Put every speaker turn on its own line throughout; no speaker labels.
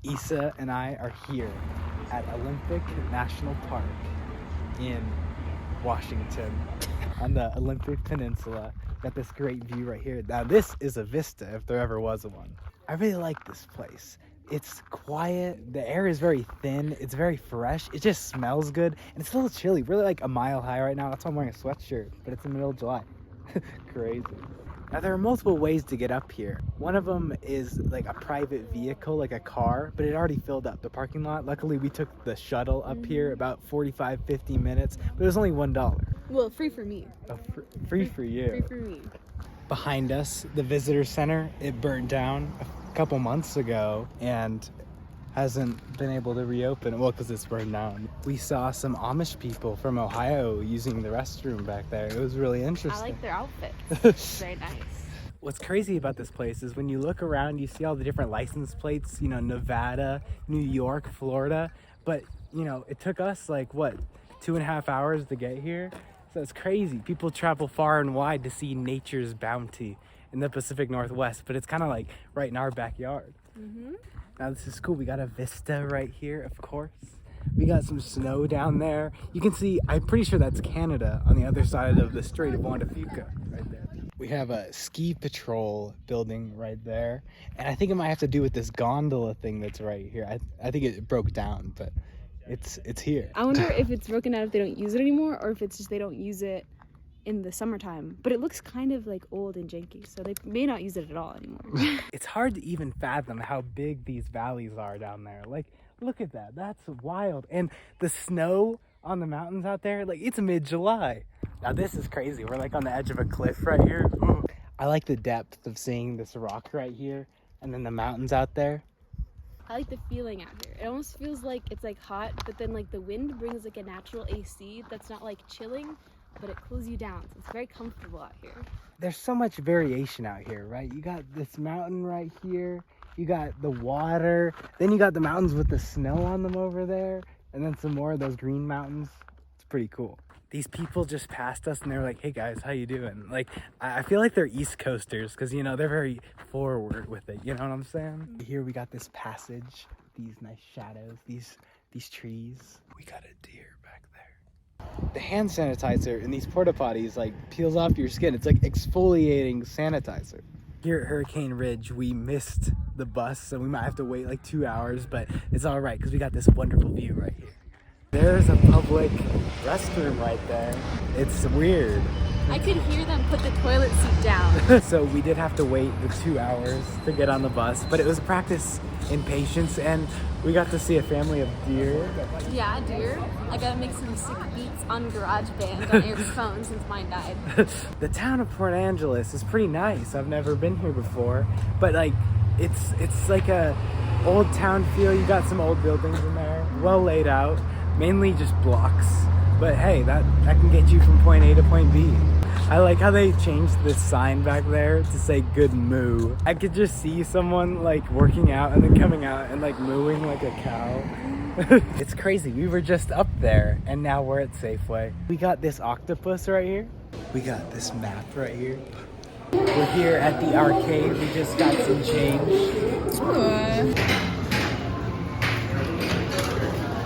Issa and I are here at Olympic National Park in Washington on the Olympic Peninsula. Got this great view right here. Now this is a vista if there ever was one. I really like this place. It's quiet, the air is very thin, it's very fresh, it just smells good, and it's a little chilly. We're like a mile high right now. That's why I'm wearing a sweatshirt, but it's the middle of July. Crazy. Now there are multiple ways to get up here. One of them is like a private vehicle, like a car, but it already filled up the parking lot. Luckily we took the shuttle up here about 45-50 minutes, but it was only $1.
Well, free for me.
Oh, free for you.
Free for me.
Behind us, the visitor center, it burned down a couple months ago and hasn't been able to reopen. Well, because it's burned down. We saw some Amish people from Ohio using the restroom back there. It was really interesting.
I like their outfits. Very nice.
What's crazy about this place is when you look around, you see all the different license plates, you know, Nevada, New York, Florida, but you know, it took us like what, 2.5 hours to get here. So it's crazy. People travel far and wide to see nature's bounty in the Pacific Northwest, but it's kind of like right in our backyard. Now this is cool. We got a vista right here, of course. We got some snow down there. You can see, I'm pretty sure that's Canada on the other side of the Strait of Juan de Fuca right there. We have a ski patrol building right there. And I think it might have to do with this gondola thing that's right here. I think it broke down, but it's here.
I wonder if it's broken down if they don't use it anymore, or if it's just they don't use it in the summertime. But it looks kind of like old and janky, so they may not use it at all anymore.
It's hard to even fathom how big these valleys are down there. Like, look at that. That's wild. And the snow on the mountains out there, like, it's mid-July. Now this is crazy. We're like on the edge of a cliff right here. I like the depth of seeing this rock right here and then the mountains out there.
I like the feeling out here. It almost feels like it's like hot, but then like the wind brings like a natural AC that's not like chilling, but it cools you down. So it's very comfortable out here.
There's so much variation out here, right? You got this mountain right here. You got the water. Then you got the mountains with the snow on them over there. And then some more of those green mountains. It's pretty cool. These people just passed us and they're like, hey guys, how you doing? Like, I feel like they're East Coasters because, you know, they're very forward with it. You know what I'm saying? Here we got this passage, these nice shadows, these trees. We got a deer back there. The hand sanitizer in these porta potties like peels off your skin. It's like exfoliating sanitizer. Here at Hurricane Ridge, we missed the bus, so we might have to wait like 2 hours, but it's all right because we got this wonderful view right here. There's a public restroom right there. It's weird.
I could hear them put the toilet seat down.
So we did have to wait the 2 hours to get on the bus, but it was practice in patience, and we got to see a family of deer.
Yeah, deer. I gotta make some sick beats on GarageBand on Eric's phone since mine died.
The town of Port Angeles is pretty nice. I've never been here before, but like it's like a old town feel. You got some old buildings in there, well laid out, mainly just blocks. But hey, that can get you from point A to point B. I like how they changed this sign back there to say good moo. I could just see someone like working out and then coming out and like mooing like a cow. It's crazy. We were just up there and now we're at Safeway. We got this octopus right here. We got this map right here. We're here at the arcade. We just got some change.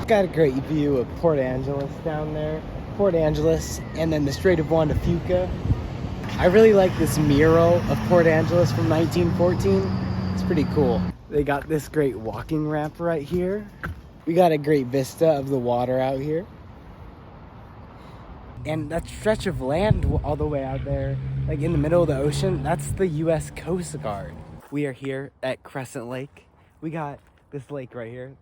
Got a great view of Port Angeles down there. Port Angeles and then the Strait of Juan de Fuca. I really like this mural of Port Angeles from 1914. It's pretty cool. They got this great walking ramp right here. We got a great vista of the water out here. And that stretch of land all the way out there, like in the middle of the ocean, that's the U.S. Coast Guard. We are here at Crescent Lake. We got this lake right here.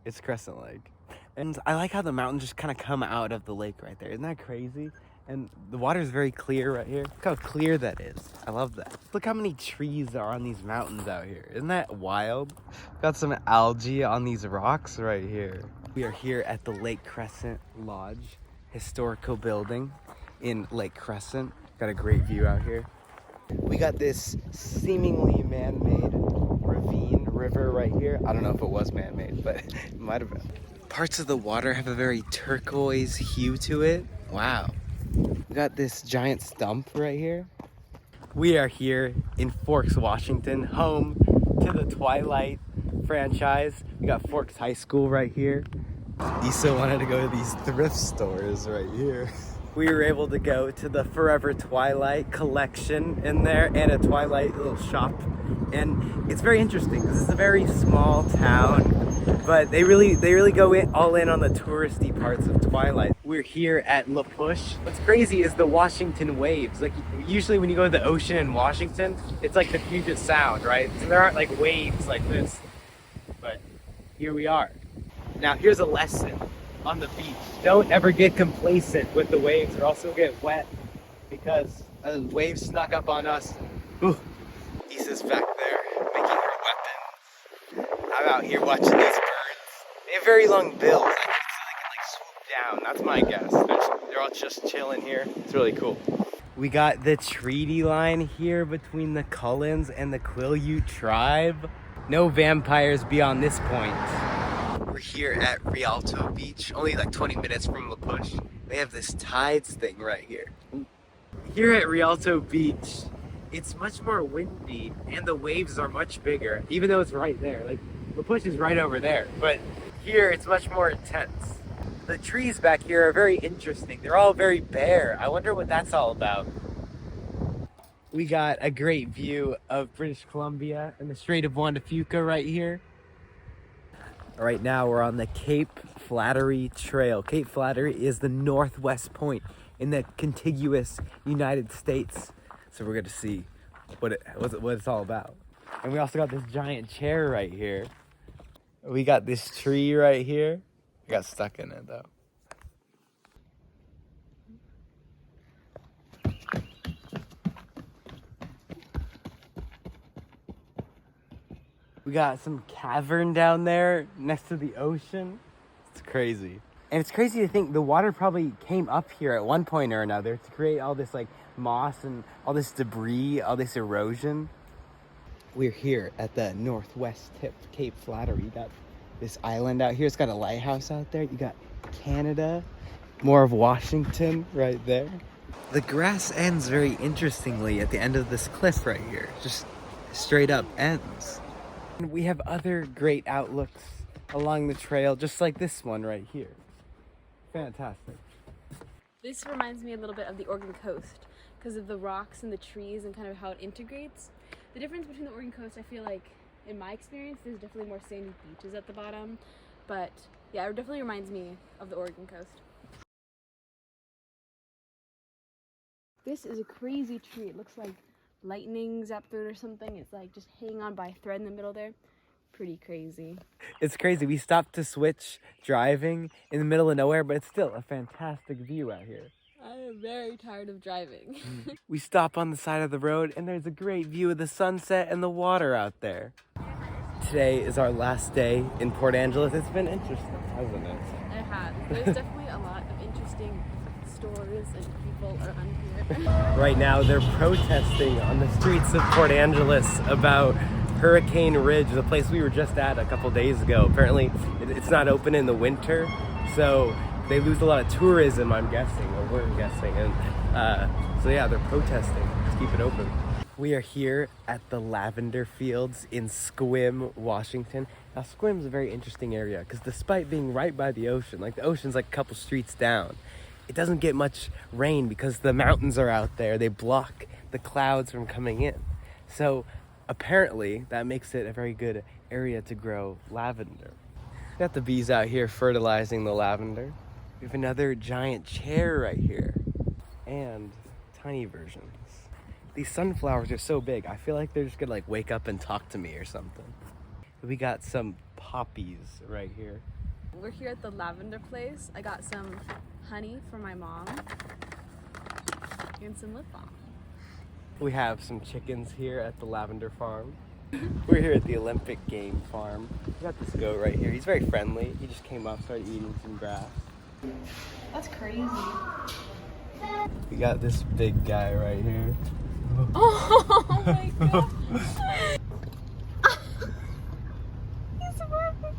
It's Crescent Lake. And I like how the mountains just kind of come out of the lake right there. Isn't that crazy? And the water is very clear right here. Look how clear that is. I love that. Look how many trees are on these mountains out here. Isn't that wild? Got some algae on these rocks right here. We are here at the Lake Crescent Lodge historical building in Lake Crescent. Got a great view out here. We got this seemingly man-made ravine river right here. I don't know if it was man-made, but it might have been. Parts of the water have a very turquoise hue to it. Wow. We got this giant stump right here. We are here in Forks, Washington, home to the Twilight franchise. We got Forks High School right here. Issa wanted to go to these thrift stores right here. We were able to go to the Forever Twilight collection in there and a Twilight little shop. And it's very interesting because it's a very small town, but they really go all in on the touristy parts of Twilight. We're here at La Push. What's crazy is the Washington waves. Like usually when you go to the ocean in Washington, it's like the Puget Sound, right? So there aren't like waves like this, but here we are. Now here's a lesson on the beach. Don't ever get complacent with the waves or else you'll get wet because the waves snuck up on us. Ooh. Issa's back there making her weapon. I'm out here watching these birds. They have very long bills. I think so they can like swoop down. That's my guess. They're all just chilling here. It's really cool. We got the treaty line here between the Cullens and the Quileute tribe. No vampires beyond this point. We're here at Rialto Beach, only like 20 minutes from La Push. They have this tides thing right here. Here at Rialto Beach, it's much more windy and the waves are much bigger, even though it's right there. Like La Push is right over there, but here it's much more intense. The trees back here are very interesting. They're all very bare. I wonder what that's all about. We got a great view of British Columbia and the Strait of Juan de Fuca right here. Right now we're on the Cape Flattery Trail. Cape Flattery is the northwest point in the contiguous United States. So we're gonna see what it's all about. And we also got this giant chair right here. We got this tree right here. I got stuck in it though. We got some cavern down there next to the ocean. It's crazy. And it's crazy to think the water probably came up here at one point or another to create all this like moss and all this debris, all this erosion. We're here at the northwest tip, Cape Flattery. You got this island out here. It's got a lighthouse out there. You got Canada, more of Washington right there. The grass ends very interestingly at the end of this cliff right here. Just straight up ends. And we have other great outlooks along the trail, just like this one right here. Fantastic.
This reminds me a little bit of the Oregon coast because of the rocks and the trees and kind of how it integrates. The difference between the Oregon coast, I feel like, in my experience, there's definitely more sandy beaches at the bottom. But yeah, it definitely reminds me of the Oregon coast. This is a crazy tree. It looks like lightning zapped through it or something. It's like just hanging on by a thread in the middle there. Pretty crazy.
It's crazy. We stopped to switch driving in the middle of nowhere, but it's still a fantastic view out here.
I am very tired of driving.
We stop on the side of the road and there's a great view of the sunset and the water out there. Today is our last day in Port Angeles. It's been interesting, hasn't it?
It has. There's definitely a lot of interesting stories and people around here.
Right now they're protesting on the streets of Port Angeles about Hurricane Ridge, the place we were just at a couple days ago. Apparently it's not open in the winter, so they lose a lot of tourism, I'm guessing, or we're guessing. And so yeah, they're protesting to keep it open. We are here at the lavender fields in Sequim, Washington. Now Sequim's a very interesting area because despite being right by the ocean, like the ocean's like a couple streets down, it doesn't get much rain because the mountains are out there. They block the clouds from coming in. So apparently that makes it a very good area to grow lavender. Got the bees out here fertilizing the lavender. We have another giant chair right here and tiny versions. These sunflowers are so big. I feel like they're just gonna like wake up and talk to me or something. We got some poppies right here.
We're here at the lavender place. I got some honey for my mom and some lip balm.
We have some chickens here at the lavender farm. We're here at the Olympic game farm. We got this goat right here. He's very friendly. He just came up, started eating some grass.
That's crazy.
We got this big guy right here.
Oh my god. He's so perfect.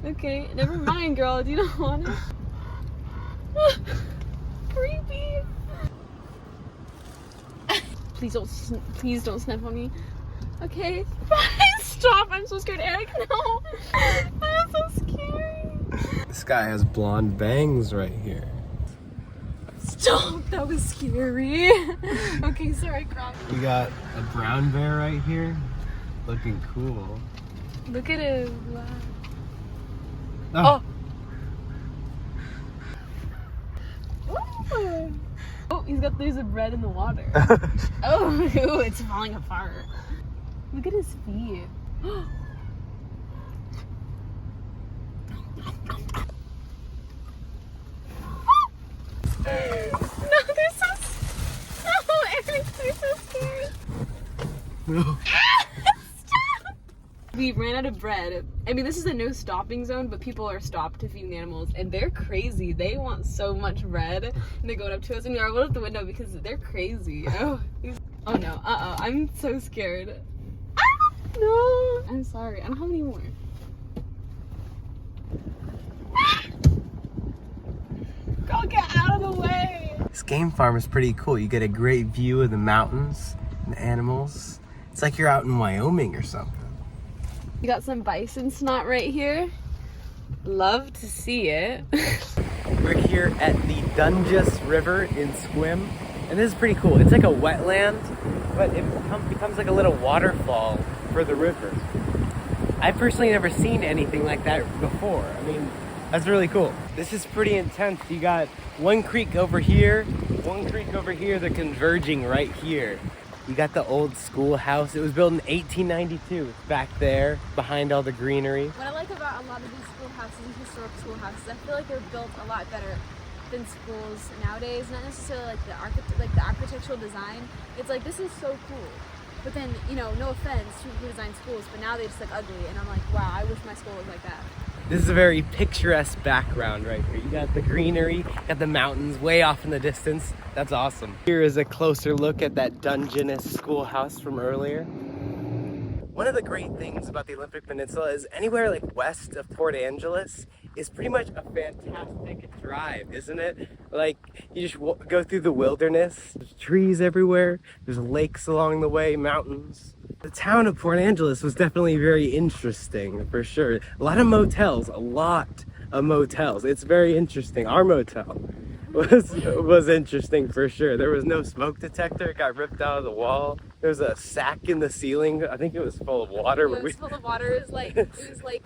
Okay, never mind, girl. Do you not want it? Creepy. Please don't sniff on me. Okay. Stop, I'm so scared. Eric, no. I'm so scared.
This guy has blonde bangs right here.
Stop, that was scary. Okay, sorry, Croc.
We got a brown bear right here. Looking cool.
Look at him. Wow. Oh. Oh, there's a bread in the water. Oh, ew, it's falling apart. Look at his feet. No, they're so Eric, they're so scary.
No.
We ran out of bread. I mean, this is a no stopping zone, but people are stopped to feed the animals, and they're crazy. They want so much bread, and they're going up to us, and we are rolled up the window because they're crazy. Oh no, I'm so scared. Ah, no, I'm sorry. I don't have any more. Go get out of the way.
This game farm is pretty cool. You get a great view of the mountains and the animals. It's like you're out in Wyoming or something.
You got some bison snot right here. Love to see it.
We're here at the Dungeness River in Sequim, and this is pretty cool. It's like a wetland, but it becomes like a little waterfall for the river. I've personally never seen anything like that before. I mean, that's really cool. This is pretty intense. You got one creek over here, they're converging right here. You got the old schoolhouse. It was built in 1892. It's back there, behind all the greenery.
What I like about a lot of these schoolhouses and historic schoolhouses, I feel like they're built a lot better than schools nowadays. Not necessarily like the architectural design. It's like, this is so cool. But then, you know, no offense to people who design schools, but now they just look ugly. And I'm like, wow, I wish my school was like that.
This is a very picturesque background right here. You got the greenery, got the mountains way off in the distance. That's awesome. Here is a closer look at that Dungeness schoolhouse from earlier. One of the great things about the Olympic Peninsula is anywhere like west of Port Angeles is pretty much a fantastic drive, isn't it? Like, you just go through the wilderness. There's trees everywhere. There's lakes along the way, mountains. The town of Port Angeles was definitely very interesting, for sure. A lot of motels. It's very interesting. Our motel was interesting for sure. There was no smoke detector. It got ripped out of the wall. There was a sack in the ceiling. I think it was full of water.
It was full of water. It was like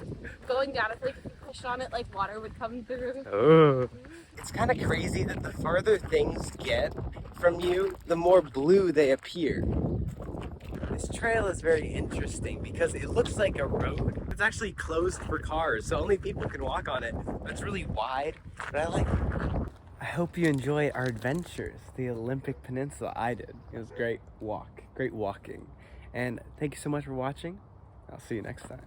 going down. I feel like if you pushed on it, like water would come through.
Oh. It's kind of crazy that the farther things get from you, the more blue they appear. This trail is very interesting because it looks like a road. It's actually closed for cars, so only people can walk on it. It's really wide, but I like it. I hope you enjoy our adventures, the Olympic Peninsula. I did. It was great walking. And thank you so much for watching. I'll see you next time.